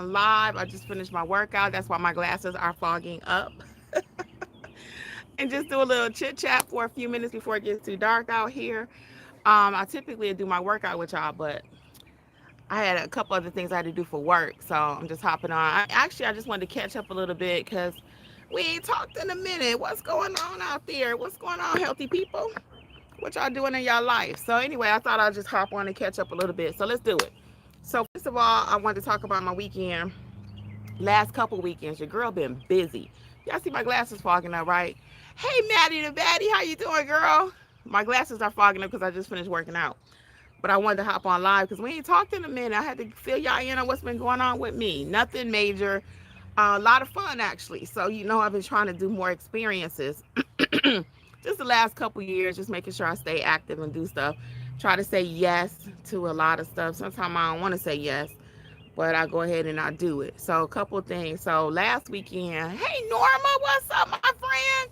on live. I just finished my workout. That's why my glasses are fogging up. And just do a little chit chat for a few minutes before it gets too dark out here. I typically do my workout with y'all, but I had a couple other things I had to do for work, so I'm just hopping on. I just wanted to catch up a little bit because we ain't talked in a minute. What's going on out there? What's going on, healthy people? What y'all doing in y'all life? So anyway, I thought I'd just hop on and catch up a little bit. So let's do it. So first of all, I wanted to talk about my weekend. Last couple weekends, your girl been busy. Y'all see my glasses fogging up, right? Hey, Maddie the Baddie, how you doing, girl? My glasses are fogging up because I just finished working out. But I wanted to hop on live because we ain't talked in a minute. I had to fill y'all in on what's been going on with me. Nothing major. A lot of fun, actually. So, I've been trying to do more experiences. Just the last couple years, just making sure I stay active and do stuff. Try to say yes to a lot of stuff. Sometimes I don't want to say yes, but I go ahead and I do it. So a couple of things. So last weekend, hey Norma, what's up, my friend?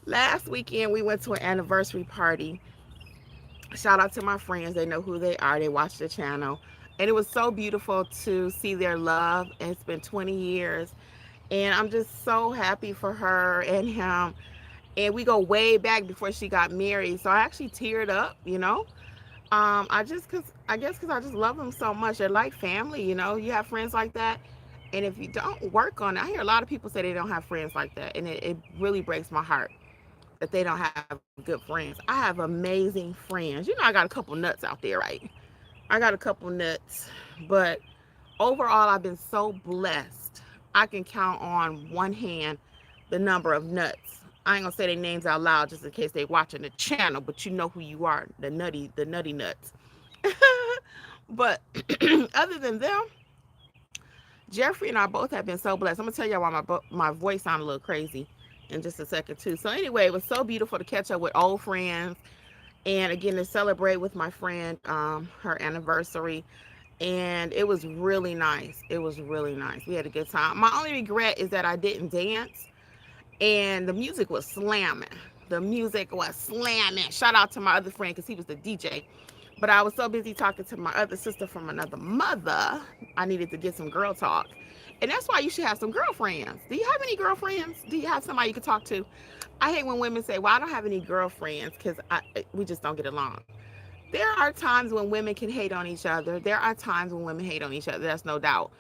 Last weekend we went to an anniversary party. Shout out to my friends. They know who they are. They watch the channel. And it was so beautiful to see their love. And it's been 20 years. And I'm just so happy for her and him. And we go way back before she got married. So I actually teared up. I guess because I just love them so much. They're like family. You have friends like that. And if you don't work on it, I hear a lot of people say they don't have friends like that. And it really breaks my heart that they don't have good friends. I have amazing friends. I got a couple nuts out there, right? I got a couple nuts. But overall, I've been so blessed. I can count on one hand the number of nuts. I ain't gonna say their names out loud just in case they watching the channel, but you know who you are, the nutty nuts. But other than them, Jeffrey and I both have been so blessed. I'm gonna tell y'all why my voice sounded a little crazy in just a second too. So anyway, it was so beautiful to catch up with old friends, and again to celebrate with my friend her anniversary. And it was really nice. It was really nice. We had a good time. My only regret is that I didn't dance, and the music was slamming. The music was slamming. Shout out to my other friend because he was the DJ. But I was so busy talking to my other sister from another mother, I needed to get some girl talk. And that's why you should have some girlfriends. Do you have any girlfriends? Do you have somebody you can talk to? I hate when women say, well, I don't have any girlfriends because we just don't get along. There are times when women can hate on each other. There are times when women hate on each other. That's no doubt.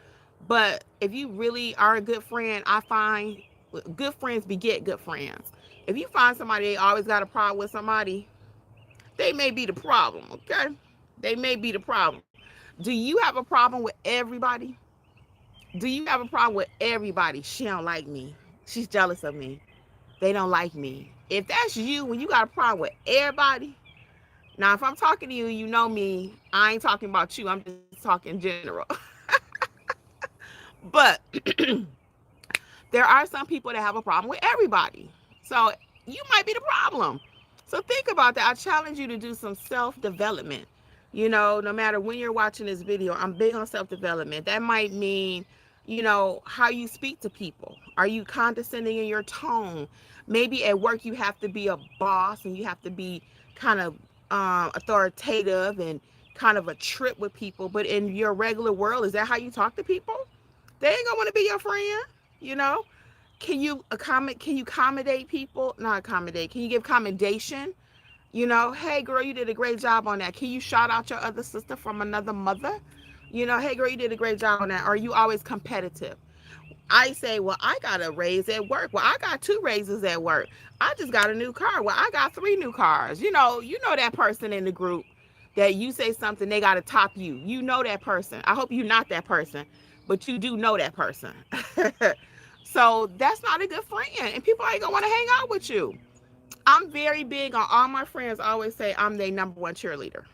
But if you really are a good friend, I find good friends beget good friends. If you find somebody they always got a problem with somebody, they may be the problem, okay? They may be the problem. Do you have a problem with everybody? Do you have a problem with everybody? She don't like me. She's jealous of me. They don't like me. If that's you, when you got a problem with everybody, now if I'm talking to you, you know me, I ain't talking about you. I'm just talking general. But there are some people that have a problem with everybody. So you might be the problem. So think about that. I challenge you to do some self-development. No matter when you're watching this video, I'm big on self-development. That might mean, how you speak to people. Are you condescending in your tone? Maybe at work you have to be a boss and you have to be kind of authoritative and kind of a trip with people. But in your regular world, is that how you talk to people? They ain't gonna want to be your friend, you know. Can you accommodate people? Not accommodate. Can you give commendation? Hey girl, you did a great job on that. Can you shout out your other sister from another mother? Hey girl, you did a great job on that. Or are you always competitive? I say, well, I got a raise at work. Well, I got 2 raises at work. I just got a new car. Well, I got 3 new cars. You know that person in the group that you say something, they got to top you. You know that person. I hope you're not that person, but you do know that person. So that's not a good friend. And people ain't going to want to hang out with you. I'm very big on all my friends always say I'm their number one cheerleader.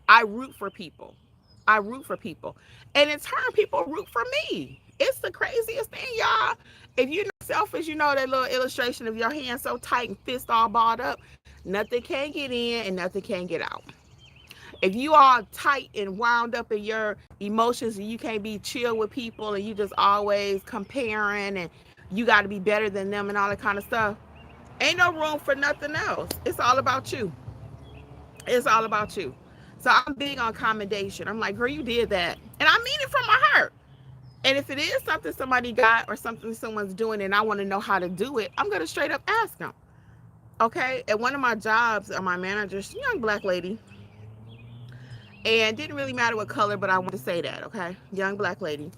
I root for people. I root for people. And in turn, people root for me. It's the craziest thing, y'all. If you're not selfish, that little illustration of your hand so tight and fist all balled up, nothing can get in and nothing can get out. If you are tight and wound up in your emotions and you can't be chill with people and you just always comparing and you got to be better than them and all that kind of stuff, ain't no room for nothing else. It's all about you. It's all about you. So I'm big on commendation. I'm like, girl, you did that. And I mean it from my heart. And if it is something somebody got or something someone's doing and I want to know how to do it, I'm going to straight up ask them. Okay. At one of my jobs, my manager's young black lady, and didn't really matter what color, but I want to say that. Okay. Young black lady.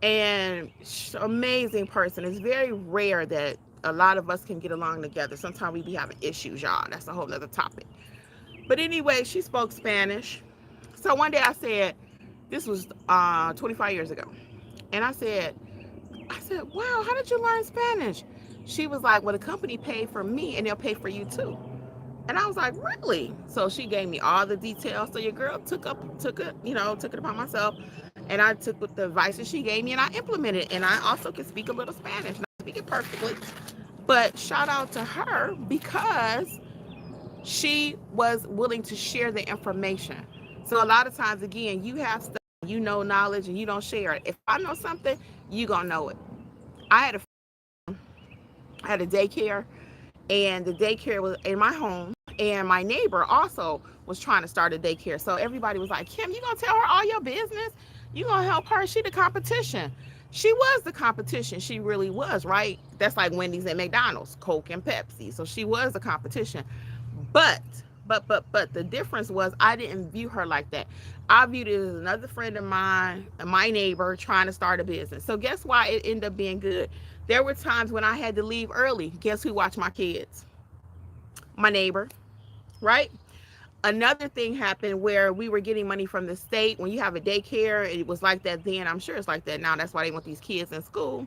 And amazing person. It's very rare that a lot of us can get along together. Sometimes we be having issues, y'all. That's a whole nother topic. But anyway, she spoke Spanish. So one day I said, this was 25 years ago. And I said, wow, how did you learn Spanish? She was like, well, the company paid for me and they'll pay for you too. And I was like, really? So she gave me all the details. So your girl took it upon myself. And I took the advice that she gave me and I implemented it. And I also can speak a little Spanish. Not speak it perfectly. But shout out to her because she was willing to share the information. So a lot of times, again, you have stuff, you know knowledge and you don't share it. If I know something, you gonna know it. I had a I had a daycare, and the daycare was in my home, and my neighbor also was trying to start a daycare. So everybody was like, Kim, you gonna tell her all your business? You gonna help her? She the competition. She was the competition. She really was, right? That's like Wendy's and McDonald's, Coke and Pepsi. So she was the competition. But but the difference was I didn't view her like that. I viewed it as another friend of mine, my neighbor, trying to start a business. So guess why it ended up being good? There were times when I had to leave early. Guess who watched my kids? My neighbor, right? Another thing happened where we were getting money from the state. When you have a daycare, it was like that then. I'm sure it's like that now. That's why they want these kids in school.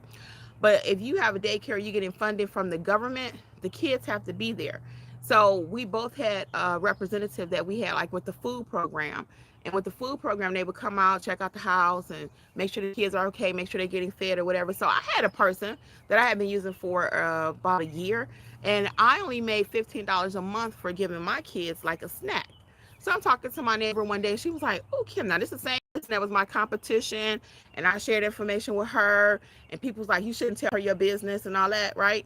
But if you have a daycare, you're getting funding from the government, the kids have to be there. So we both had a representative that we had like with the food program. And with the food program, they would come out, check out the house and make sure the kids are okay, make sure they're getting fed or whatever. So I had a person that I had been using for about a year. And I only made $15 a month for giving my kids like a snack. So I'm talking to my neighbor one day. She was like, oh, Kim, now this is the same person that was my competition. And I shared information with her. And people was like, you shouldn't tell her your business and all that, right?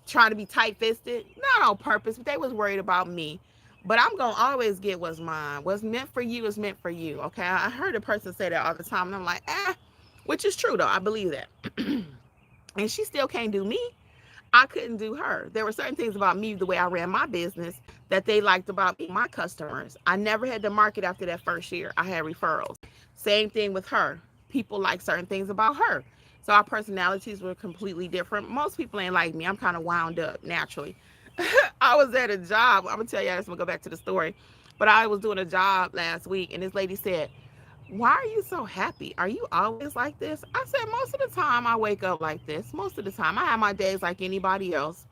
Trying to be tight-fisted, not on purpose, but they was worried about me. But I'm gonna always get what's mine. What's meant for you is meant for you. Okay. I heard a person say that all the time, and I'm like, which is true though. I believe that. And she still can't do me. I couldn't do her. There were certain things about me, the way I ran my business, that they liked about me, my customers. I never had to market after that first year. I had referrals. Same thing with her. People like certain things about her. So our personalities were completely different. Most people ain't like me. I'm kind of wound up naturally. I was at a job. I'm gonna tell you this. I'm gonna go back to the story. But I was doing a job last week, and this lady said, why are you so happy? Are you always like this? I said, most of the time I wake up like this. Most of the time I have my days like anybody else.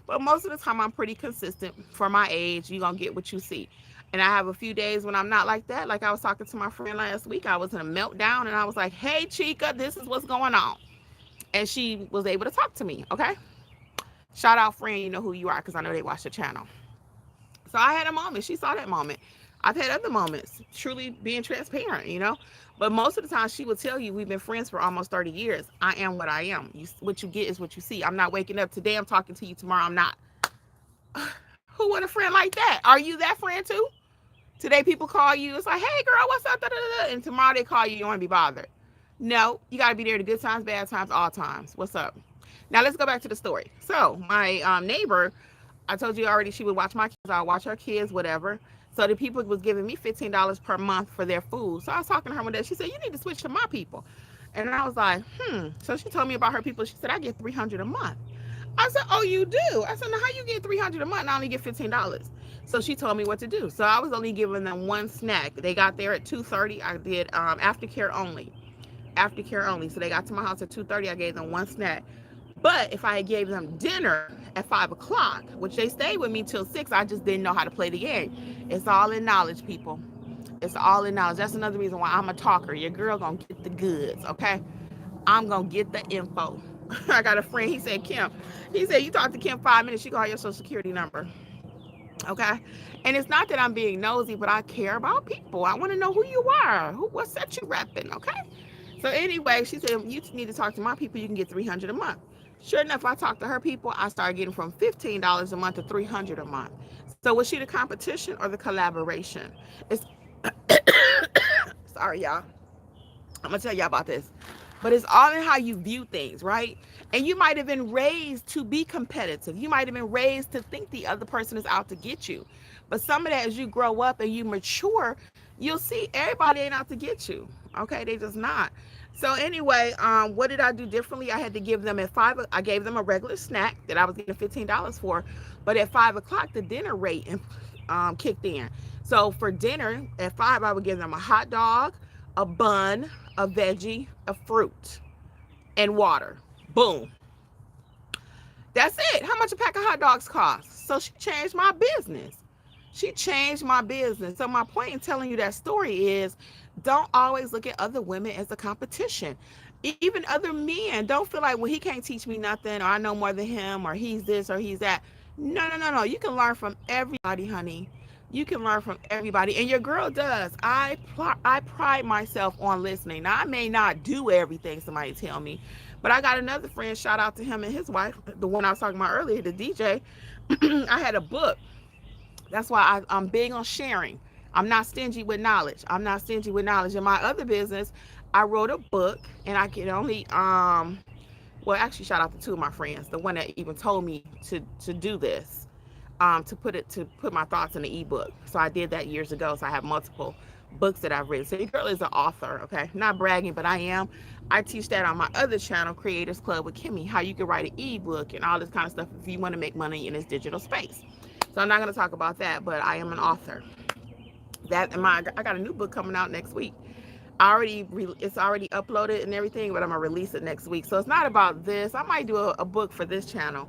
But most of the time I'm pretty consistent for my age. You're going to get what you see. And I have a few days when I'm not like that. Like I was talking to my friend last week. I was in a meltdown and I was like, hey, Chica, this is what's going on. And she was able to talk to me. Okay. Shout out, friend. You know who you are because I know they watch the channel. So I had a moment. She saw that moment. I've had other moments, truly being transparent, you know. But most of the time, she will tell you we've been friends for almost 30 years. I am what I am. What you get is what you see. I'm not waking up today. I'm talking to you tomorrow. I'm not. Who want a friend like that? Are you that friend too? Today, people call you. It's like, hey, girl, what's up? Da, da, da. And tomorrow they call you. You don't want to be bothered. No, you got to be there the good times, bad times, all times. What's up? Now, let's go back to the story. So, my neighbor, I told you already, she would watch my kids. I'll watch her kids, whatever. So the people was giving me $15 per month for their food. So I was talking to her one day. She said, you need to switch to my people. And I was like, So she told me about her people. She said, I get $300 a month. I said, oh, you do? I said, now how you get $300 a month and I only get $15? So she told me what to do. So I was only giving them one snack. They got there at 2:30. I did aftercare only. Aftercare only. So they got to my house at 2:30. I gave them one snack. But if I gave them dinner at 5 o'clock, which they stayed with me till 6, I just didn't know how to play the game. It's all in knowledge, people. It's all in knowledge. That's another reason why I'm a talker. Your girl gonna get the goods, okay? I'm gonna get the info. I got a friend, he said, Kim, he said, you talk to Kim 5 minutes, she got your social security number. Okay. And it's not that I'm being nosy, but I care about people. I want to know who you are. What set you repping, okay? So anyway, she said, you need to talk to my people, you can get $300 a month. Sure enough, I talked to her people, I started getting from $15 a month to $300 a month. So was she the competition or the collaboration? It's sorry, y'all. I'm gonna tell y'all about this. but it's all in how you view things, right? And you might have been raised to be competitive. You might have been raised to think the other person is out to get you. But some of that, as you grow up and you mature, you'll see everybody ain't out to get you. Okay, they just not. So anyway, what did I do differently? I had to give them at 5. I gave them a regular snack that I was getting $15 for, but at 5 o'clock the dinner rate kicked in. So for dinner at 5, I would give them a hot dog, a bun, a veggie, a fruit, and water. Boom. That's it. How much a pack of hot dogs cost? So she changed my business. She changed my business. So my point in telling you that story is, don't always look at other women as a competition. Even other men, don't feel like, well, he can't teach me nothing, or I know more than him, or he's this or he's that. No, no, no, no. You can learn from everybody, honey. You can learn from everybody, and your girl does. I pride myself on listening. Now, I may not do everything somebody tell me, but I got another friend. Shout out to him and his wife, the one I was talking about earlier, the DJ. I had a book. That's why I'm big on sharing. I'm not stingy with knowledge. I'm not stingy with knowledge. In my other business, I wrote a book, and I can only well, actually, shout out to two of my friends, the one that even told me to do this, to put my thoughts in the ebook. So I did that years ago. So I have multiple books that I've written. So your girl is an author, okay? Not bragging, but I am. I teach that on my other channel, Creators Club with Kimmi, how you can write an ebook and all this kind of stuff if you want to make money in this digital space. So I'm not going to talk about that, but I am an author. I got a new book coming out next week. It's already uploaded and everything, but I'm gonna release it next week. So it's not about this. I might do a book for this channel,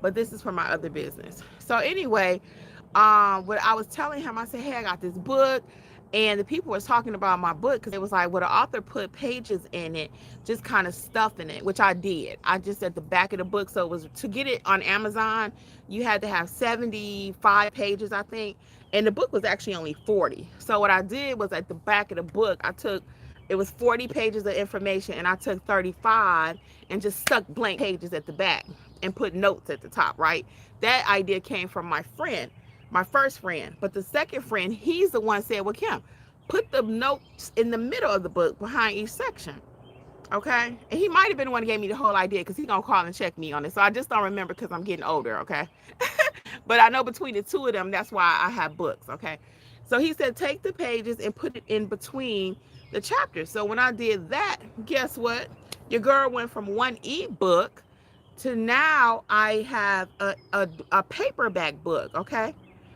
but this is for my other business. So anyway, what I was telling him, I said, hey, I got this book, and the people was talking about my book because it was like, well, the author put pages in it, just kind of stuff in it, which I did. I just at the back of the book. So it was, to get it on Amazon, you had to have 75 pages, I think, and the book was actually only 40. So what I did was, at the back of the book, it was 40 pages of information, and I took 35 and just stuck blank pages at the back and put notes at the top, right? That idea came from my friend, my first friend. But the second friend, he's the one said, well, Kim, put the notes in the middle of the book behind each section. Okay. And he might have been the one who gave me the whole idea, because he's going to call and check me on it. So I just don't remember because I'm getting older. Okay. But I know between the two of them, that's why I have books. Okay. So he said, take the pages and put it in between the chapters. So when I did that, guess what? Your girl went from one ebook to now I have a paperback book. Okay.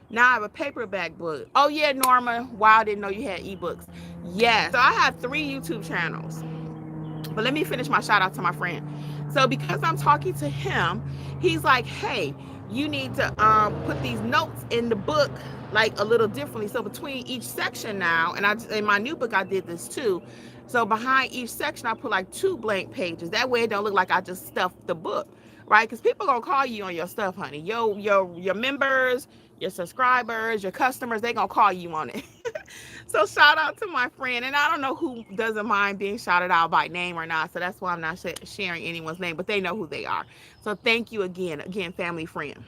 Now I have a paperback book. Oh yeah, Norma. Wow, I didn't know you had ebooks. Yes. So I have 3 YouTube channels. But let me finish my shout out to my friend. So because I'm talking to him, he's like, hey, you need to put these notes in the book like a little differently. So between each section now, and in my new book I did this too. So behind each section I put like 2 blank pages. That way it don't look like I just stuffed the book, right? Because people gonna call you on your stuff, honey. Your members, your subscribers, your customers, they gonna call you on it. So shout out to my friend, and I don't know who doesn't mind being shouted out by name or not, so that's why I'm not sharing anyone's name, but they know who they are. So thank you again, family, friend.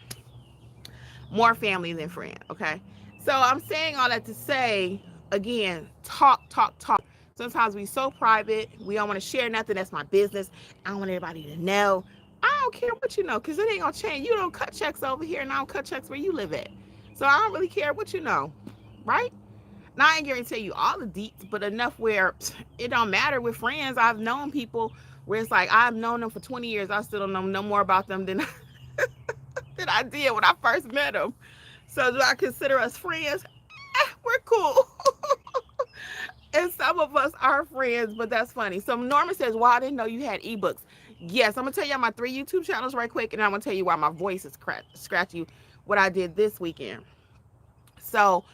More family than friend, okay? So I'm saying all that to say, again, talk, talk, talk. Sometimes we so private, we don't want to share nothing. That's my business. I don't want everybody to know. I don't care what you know, because it ain't gonna change. You don't cut checks over here, and I don't cut checks where you live at. So I don't really care what you know, right? Now I ain't gonna tell you all the deets, but enough where it don't matter. With friends, I've known people where it's like, I've known them for 20 years. I still don't know no more about them than than I did when I first met them. So do I consider us friends? We're cool. And some of us are friends, but that's funny. So Norma says, well, I didn't know you had ebooks. Yes, I'm gonna tell you my 3 YouTube channels right quick, and I'm gonna tell you why my voice is scratchy, what I did this weekend. So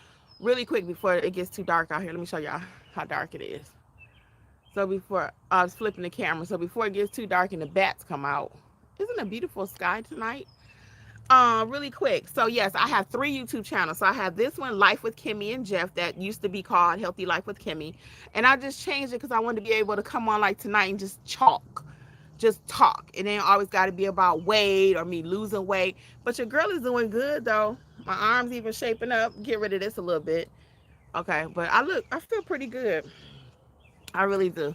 really quick before it gets too dark out here, let me show y'all how dark it is. So before I was flipping the camera, so before it gets too dark and the bats come out, isn't it a beautiful sky tonight? Really quick. So yes, I have 3 YouTube channels. So I have this one, Life with Kimmi and Jeff, that used to be called Healthy Life with Kimmi, and I just changed it because I wanted to be able to come on like tonight and just talk. It ain't always got to be about weight or me losing weight. But your girl is doing good though. My arms even shaping up. Get rid of this a little bit. Okay, but I feel pretty good. I really do.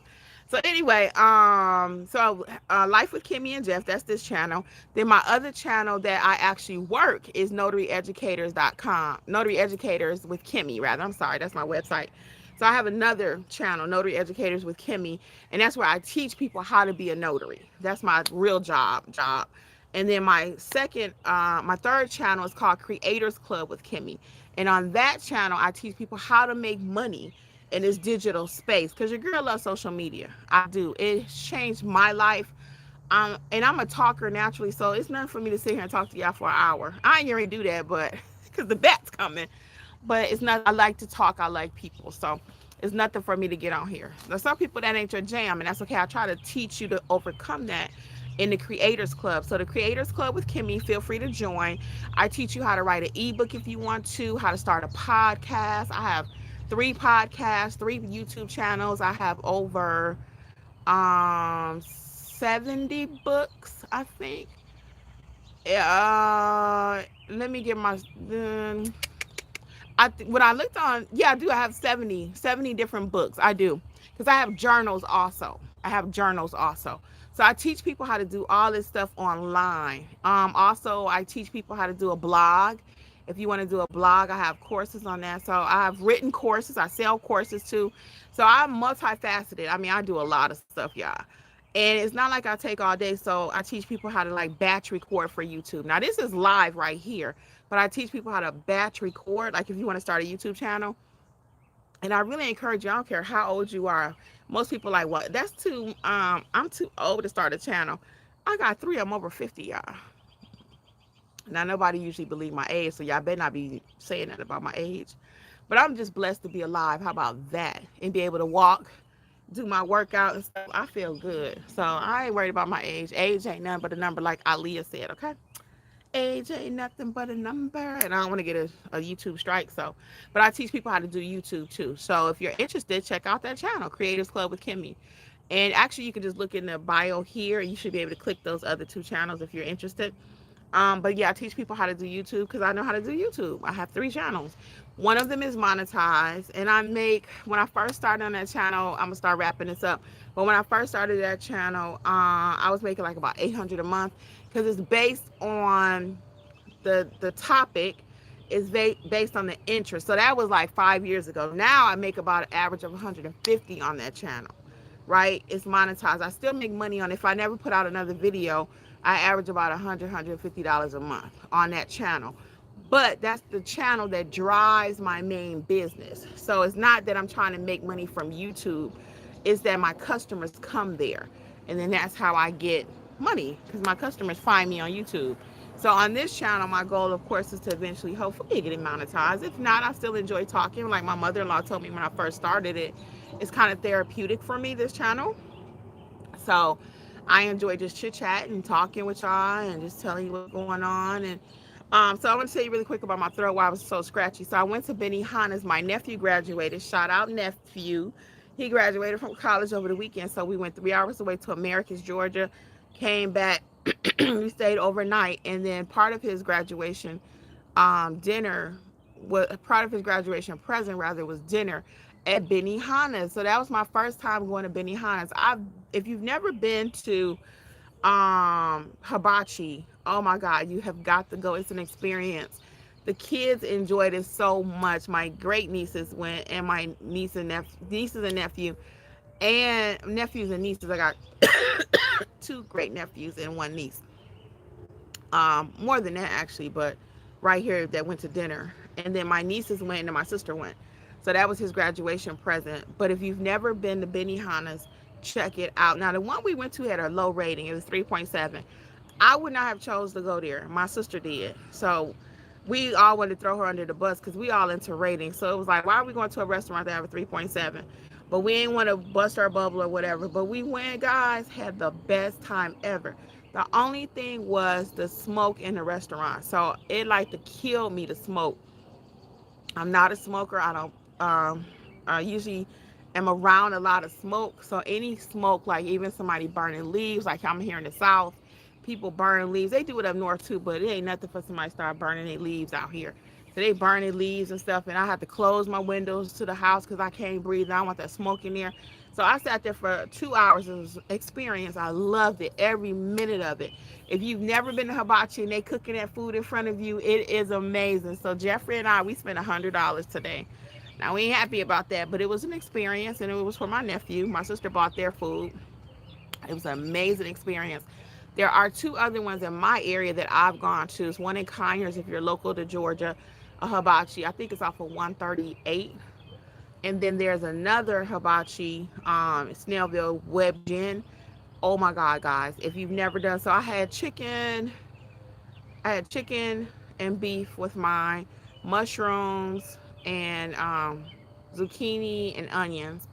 So anyway, Life with Kimmy and Jeff, that's this channel. Then my other channel that I actually work is notaryeducators.com. Notary Educators with Kimmy, rather. I'm sorry, that's my website. So I have another channel, Notary Educators with Kimmy, and that's where I teach people how to be a notary. That's my real job. And then my third channel is called Creators Club with Kimmy. And on that channel, I teach people how to make money in this digital space because your girl loves social media. I do. It's changed my life. And I'm a talker naturally, so it's nothing for me to sit here and talk to y'all for an hour. I ain't gonna do that, but because the bet's coming. But it's not. I like to talk. I like people, so it's nothing for me to get on here. There's some people that ain't your jam, and that's okay. I try to teach you to overcome that in the Creators Club. So the Creators Club with Kimmy, feel free to join. I teach you how to write an ebook if you want to, how to start a podcast. I have 3 podcasts, 3 YouTube channels. I have over 70 books, I think. Let me get my when I looked on, yeah, I do. I have 70 different books. I do. Because I have journals also. I have journals also. So I teach people how to do all this stuff online. Also, I teach people how to do a blog. If you want to do a blog, I have courses on that. So I have written courses. I sell courses too. So I'm multifaceted. I mean, I do a lot of stuff, y'all. And it's not like I take all day. So I teach people how to like batch record for YouTube. Now, this is live right here, but I teach people how to batch record. Like if you want to start a YouTube channel, and I really encourage you, I don't care how old you are. Most people are like, well, that's too, I'm too old to start a channel. I got 3 of them over 50, y'all. Now, nobody usually believe my age, so y'all better not be saying that about my age. But I'm just blessed to be alive. How about that? And be able to walk, do my workout and stuff. I feel good. So I ain't worried about my age. Age ain't nothing but a number, like Aaliyah said, okay? Age ain't nothing but a number. And I don't want to get a YouTube strike. So, but I teach people how to do YouTube too. So if you're interested, check out that channel, Creators Club with Kimmy. And actually, you can just look in the bio here. You should be able to click those other 2 channels if you're interested. But yeah, I teach people how to do YouTube because I know how to do YouTube. I have 3 channels. One of them is monetized, and when I first started on that channel, I'm gonna start wrapping this up. But when I first started that channel, I was making like about 800 a month because it's based on the topic is based on the interest. So that was like 5 years ago. Now I make about an average of 150 on that channel, right? It's monetized. I still make money on it. If I never put out another video, I average about $150 a month on that channel. But that's the channel that drives my main business. So it's not that I'm trying to make money from YouTube. It's that my customers come there. And then that's how I get money because my customers find me on YouTube. So on this channel, my goal, of course, is to eventually, hopefully, get it monetized. If not, I still enjoy talking. Like my mother-in-law told me when I first started it, it's kind of therapeutic for me, this channel. So I enjoy just chit chatting and talking with y'all and just telling you what's going on. And so I want to tell you really quick about my throat why I was so scratchy. So I went to Benihana's. My nephew graduated. Shout out nephew. He graduated from college over the weekend. So we went 3 hours away to Americus, Georgia. Came back. We stayed overnight, and then part of his graduation dinner was part of his graduation present rather was dinner at Benihana's. So that was my first time going to Benihana's. If you've never been to hibachi, oh my god, you have got to go. It's an experience. The kids enjoyed it so much. My great nieces went, and my nieces and nephew, and nephews and nieces. I got 2 great nephews and 1 niece. More than that actually, but right here that went to dinner. And then my nieces went and my sister went. So that was his graduation present. But if you've never been to Benihana's, check it out. Now the one we went to had a low rating. It was 3.7. I would not have chose to go there. My sister did. So we all wanted to throw her under the bus because we all into ratings. So it was like, why are we going to a restaurant that have a 3.7? But we ain't want to bust our bubble or whatever. But we went, guys, had the best time ever. The only thing was the smoke in the restaurant. So it like to kill me to smoke. I'm not a smoker. I don't I usually am around a lot of smoke. So any smoke, like even somebody burning leaves, like I'm here in the South, people burn leaves. They do it up north too, but it ain't nothing for somebody to start burning their leaves out here. So they burn their leaves and stuff, and I have to close my windows to the house because I can't breathe. I don't want that smoke in there. So I sat there for 2 hours. It was an experience. I loved it, every minute of it. If you've never been to hibachi and they cooking that food in front of you, it is amazing. So Jeffrey and I, we spent $100 today. Now we ain't happy about that, but it was an experience, and it was for my nephew. My sister bought their food. It was an amazing experience. There are two other ones in my area that I've gone to. It's one in Conyers if you're local to Georgia, a hibachi. I think it's off of 138. And then there's another hibachi, Snellville Web Gin. Oh my God, guys! If you've never done so, I had chicken and beef with mine, mushrooms and zucchini and onions,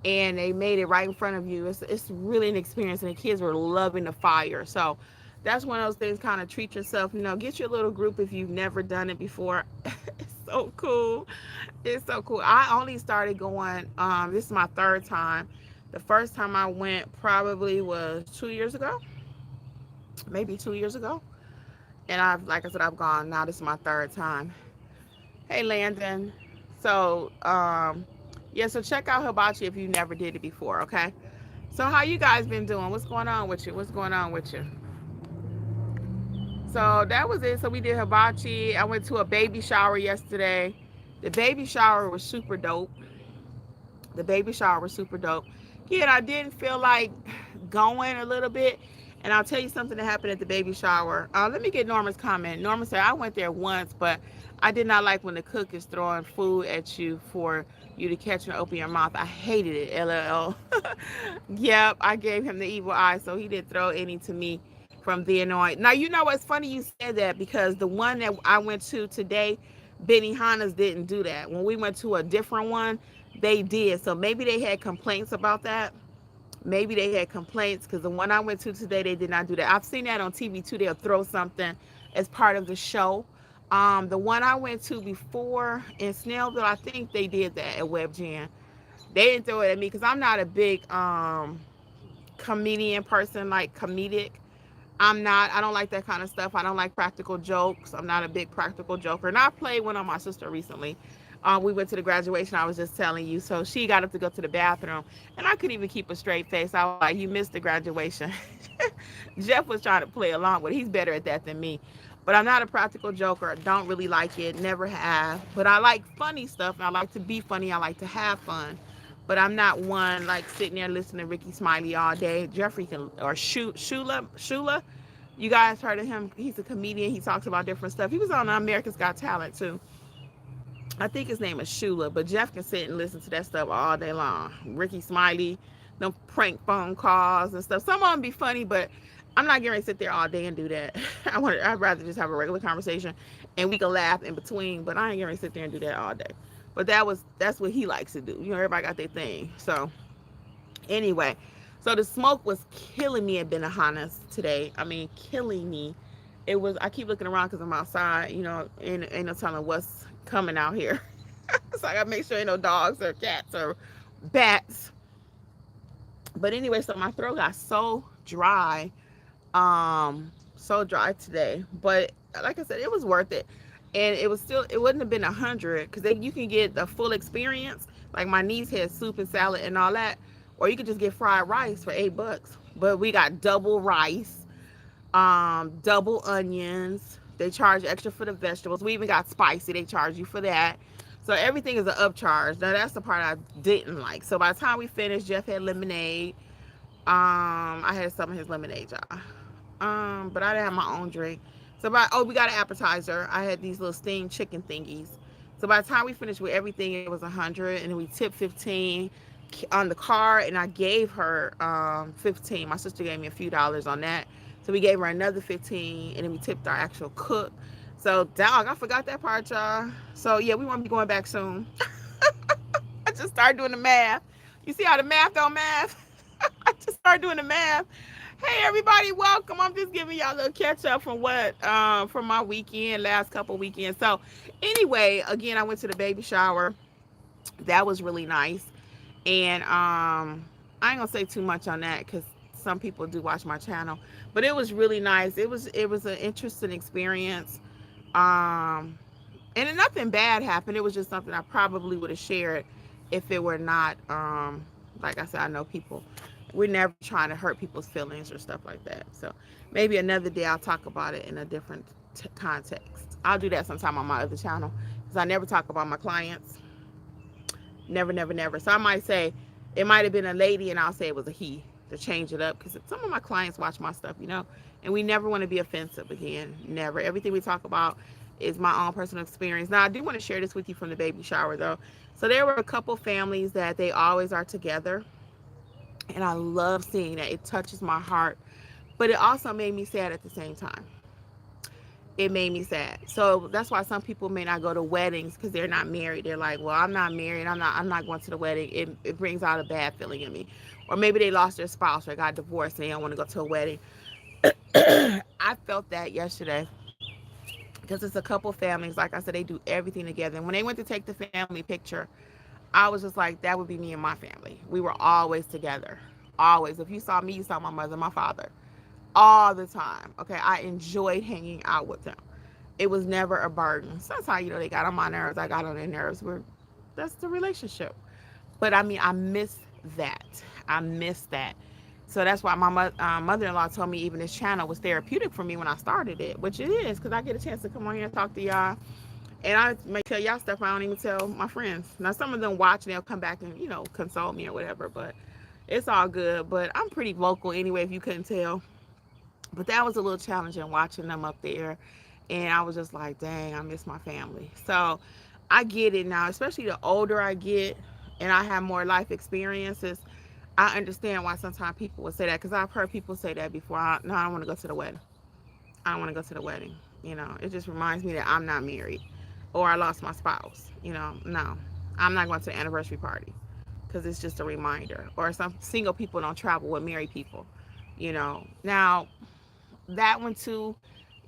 and they made it right in front of you. It's really an experience, and the kids were loving the fire. So that's one of those things. Kind of treat yourself. Get your little group if you've never done it before. It's so cool. It's so cool. I only started going. This is my third time. The first time I went probably was 2 years ago, maybe 2 years ago. And like I said, I've gone. Now this is my third time. Hey, Landon. So, yeah. So check out Hibachi if you never did it before. Okay. So how you guys been doing? What's going on with you? What's going on with you? So that was it. So we did Hibachi. I went to a baby shower yesterday. The baby shower was super dope. The baby shower was super dope. Kid, I didn't feel like going a little bit. And I'll tell you something that happened at the baby shower. Let me get Norma's comment. Norma said, I went there once, but I did not like when the cook is throwing food at you for you to catch and open your mouth. I hated it, LOL. Yep, I gave him the evil eye, so he didn't throw any to me from then on. Now, you know what's funny you said that, because the one that I went to today, Benny Hanna's didn't do that. When we went to a different one, they did. So maybe they had complaints about that. Maybe they had complaints, because the one I went to today, they did not do that. I've seen that on TV too. They'll throw something as part of the show. The one I went to before in Snellville, I think they did that at Web Jam. They didn't throw it at me because I'm not a big comedian person, like comedic. I'm not. I don't like that kind of stuff. I don't like practical jokes. I'm not a big practical joker. And I played one on my sister recently. We went to the graduation. I was just telling you. So she got up to go to the bathroom, and I couldn't even keep a straight face. I was like, "You missed the graduation." Jeff was trying to play along with it. He's better at that than me. But I'm not a practical joker. I don't really like it. Never have. But I like funny stuff, and I like to be funny. I like to have fun. But I'm not one like sitting there listening to Ricky Smiley all day. Jeffrey can, or Shula. You guys heard of him? He's a comedian. He talks about different stuff. He was on America's Got Talent too. I think his name is Shula, but Jeff can sit and listen to that stuff all day long. Ricky Smiley, them prank phone calls and stuff. Some of them be funny, but I'm not going to sit there all day and do that. I'd rather just have a regular conversation, and we can laugh in between. But I ain't going to sit there and do that all day. But that's what he likes to do. Everybody got their thing. So anyway, so the smoke was killing me at Benihana's today. I mean, killing me. It was. I keep looking around because I'm outside. Ain't no telling what's coming out here. So I gotta make sure ain't no dogs or cats or bats. But anyway, so my throat got so dry today. But like I said, it was worth it. And it wouldn't have been 100, because you can get the full experience. Like my niece had soup and salad and all that, or you could just get fried rice for $8. But we got double rice, double onions. They charge extra for the vegetables. We even got spicy. They charge you for that. So everything is an upcharge. Now that's the part I didn't like. So by the time we finished, Jeff had lemonade. I had some of his lemonade, y'all. But I didn't have my own drink. So we got an appetizer. I had these little steamed chicken thingies. So by the time we finished with everything, it was 100, and then we tipped 15 on the card, and I gave her 15. My sister gave me a few dollars on that. So we gave her another 15, and then we tipped our actual cook. So, dog, I forgot that part, y'all. So, yeah, we want to be going back soon. I just started doing the math. You see how the math don't math? I just started doing the math. Hey, everybody, welcome. I'm just giving y'all a little catch up from from my weekend, last couple weekends. So, anyway, again, I went to the baby shower. That was really nice. And I ain't gonna say too much on that because some people do watch my channel, but it was really nice. It was an interesting experience. Um, and nothing bad happened. It was just something I probably would have shared if it were not Like I said, I know people. We're never trying to hurt people's feelings or stuff like that. So maybe another day I'll talk about it in a different context. I'll do that sometime on my other channel because I never talk about my clients. Never, never, never. So I might say it might have been a lady and I'll say it was a he to change it up because some of my clients watch my stuff, and we never want to be offensive again. Never. Everything we talk about is my own personal experience. Now, I do want to share this with you from the baby shower though. So there were a couple families that they always are together. And I love seeing that. It touches my heart. But it also made me sad at the same time. It made me sad. So that's why some people may not go to weddings because they're not married. They're like, well, I'm not married. I'm not going to the wedding. It brings out a bad feeling in me. Or maybe they lost their spouse or got divorced and they don't want to go to a wedding. I felt that yesterday because it's a couple families. Like I said, they do everything together. And when they went to take the family picture, I was just like, that would be me and my family. We were always together. Always. If you saw me, you saw my mother, my father. All the time. Okay. I enjoyed hanging out with them. It was never a burden. Sometimes, they got on my nerves. I got on their nerves. That's the relationship. But I mean, I miss that. I miss that. So that's why my mother-in-law told me even this channel was therapeutic for me when I started it, which it is, because I get a chance to come on here and talk to y'all. And I may tell y'all stuff I don't even tell my friends. Now, some of them watch and they'll come back and, console me or whatever, but it's all good. But I'm pretty vocal anyway, if you couldn't tell. But that was a little challenging watching them up there. And I was just like, dang, I miss my family. So I get it now, especially the older I get and I have more life experiences. I understand why sometimes people would say that because I've heard people say that before. No, I don't want to go to the wedding. I don't want to go to the wedding. It just reminds me that I'm not married or I lost my spouse. No, I'm not going to the anniversary party because it's just a reminder. Or some single people don't travel with married people. Now that one too,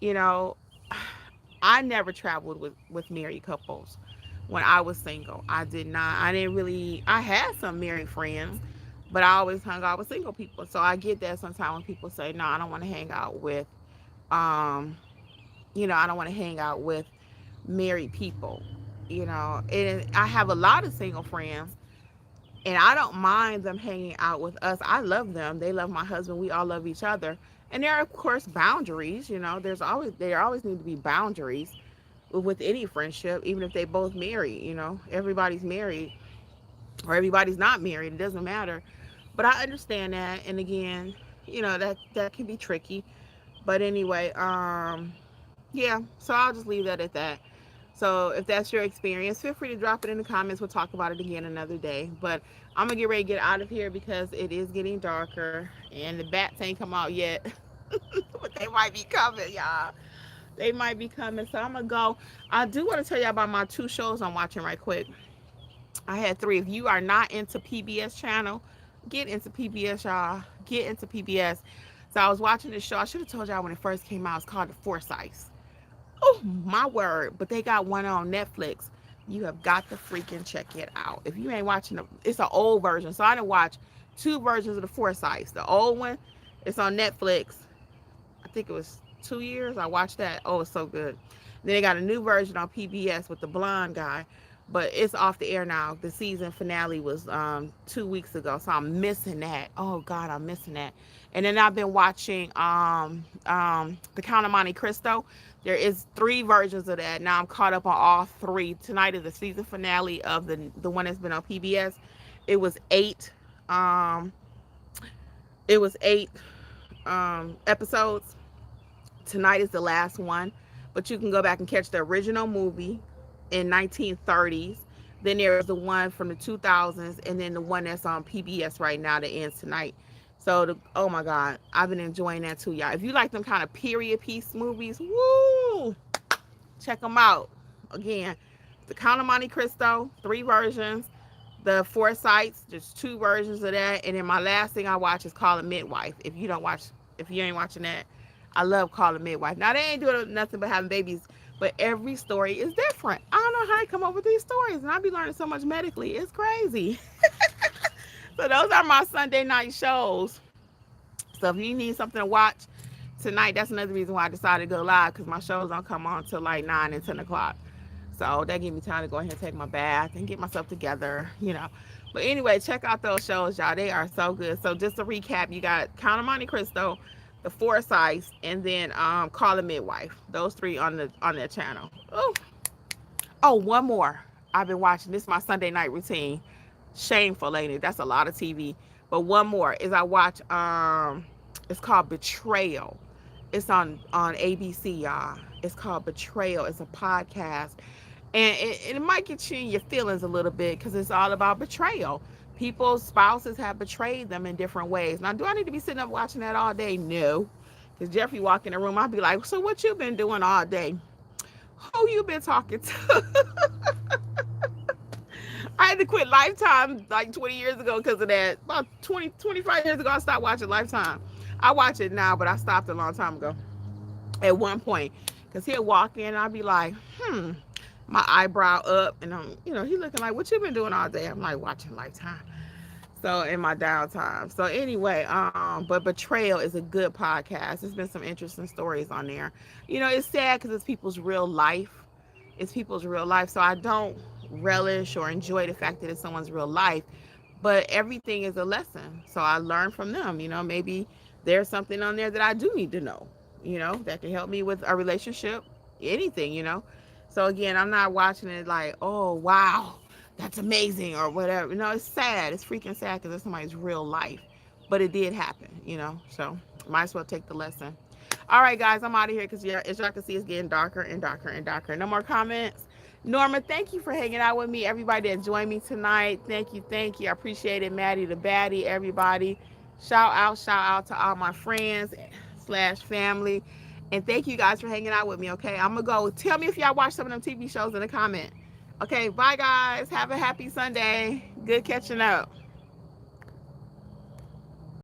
you know, I never traveled with married couples when I was single. I did not. I didn't really. I had some married friends, but I always hung out with single people. So I get that sometimes when people say, "No, I don't want to hang out with," um, I don't want to hang out with married people. And I have a lot of single friends, and I don't mind them hanging out with us. I love them. They love my husband. We all love each other. And there are of course boundaries. There always need to be boundaries with any friendship, even if they both married. Everybody's married or everybody's not married. It doesn't matter. But I understand that. And again, that can be tricky. But anyway, yeah. So I'll just leave that at that. So if that's your experience, feel free to drop it in the comments. We'll talk about it again another day. But I'm gonna get ready to get out of here because it is getting darker and the bats ain't come out yet. But they might be coming, y'all. They might be coming. So I'm gonna go. I do want to tell you about my 2 shows I'm watching right quick. I had 3. If you are not into PBS channel, get into PBS, y'all. Get into PBS. So I was watching this show. I should have told y'all when it first came out. It's called The Forsyths. Oh my word! But they got one on Netflix. You have got to freaking check it out. If you ain't watching it's an old version. So I didn't watch 2 versions of The Forsyths. The old one, it's on Netflix. I think it was 2 years. I watched that. Oh, it's so good. Then they got a new version on PBS with the blonde guy, but it's off the air now. The season finale was 2 weeks ago, so I'm missing that. Oh God, I'm missing that. And then I've been watching The Count of Monte Cristo. There is 3 versions of that. Now I'm caught up on all 3. Tonight is the season finale of the one that's been on PBS. It was 8. It was 8 episodes. Tonight is the last one, but you can go back and catch the original movie in 1930s. Then there is the one from the 2000s, and then the one that's on PBS right now that ends tonight. So, oh my God, I've been enjoying that too, y'all. If you like them kind of period piece movies, woo, check them out. Again, The Count of Monte Cristo, 3 versions. The Forsyths, just 2 versions of that. And then my last thing I watch is called A Midwife. If you ain't watching that, I love Calling Midwife. Now they ain't doing nothing but having babies, but every story is different. I don't know how they come up with these stories, and I be learning so much medically. It's crazy. So those are my Sunday night shows. So if you need something to watch tonight, that's another reason why I decided to go live, because my shows don't come on till like 9 and 10 o'clock. So that gave me time to go ahead and take my bath and get myself together. But anyway, check out those shows, y'all. They are so good. So just to recap, you got Count of Monte Cristo, The Forsyths, and then Call a Midwife. Those three on their channel. Oh, oh, one more. I've been watching. This is my Sunday night routine. Shameful, ain't it? That's a lot of TV. But one more is I watch. It's called Betrayal. It's on ABC, y'all. It's called Betrayal. It's a podcast, and it might get you in your feelings a little bit because it's all about betrayal. People's spouses have betrayed them in different ways. Now, do I need to be sitting up watching that all day? No, because Jeffrey walk in the room, I'll be like, "So what you been doing all day? Who you been talking to?" I had to quit Lifetime like 20 years ago because of that. About 20, 25 years ago, I stopped watching Lifetime. I watch it now, but I stopped a long time ago at one point because he'll walk in and I'll be like, my eyebrow up, and he looking like, what you been doing all day? I'm like, watching Lifetime. So in my downtime. So anyway, but Betrayal is a good podcast. There's been some interesting stories on there. It's sad because it's people's real life. It's people's real life. So I don't relish or enjoy the fact that it's someone's real life, but everything is a lesson. So I learn from them. Maybe there's something on there that I do need to know, that can help me with a relationship, anything. So again, I'm not watching it like, oh, wow, that's amazing or whatever. No, it's sad. It's freaking sad because it's somebody's real life, but it did happen. So might as well take the lesson. All right, guys, I'm out of here because, yeah, as y'all can see, it's getting darker and darker and darker. No more comments. Norma, thank you for hanging out with me. Everybody that joined me tonight, thank you, thank you. I appreciate it. Maddie the Baddie, everybody. Shout out to all my friends slash family. And thank you guys for hanging out with me, okay? I'm going to go. Tell me if y'all watch some of them TV shows in the comment. Okay, bye, guys. Have a happy Sunday. Good catching up.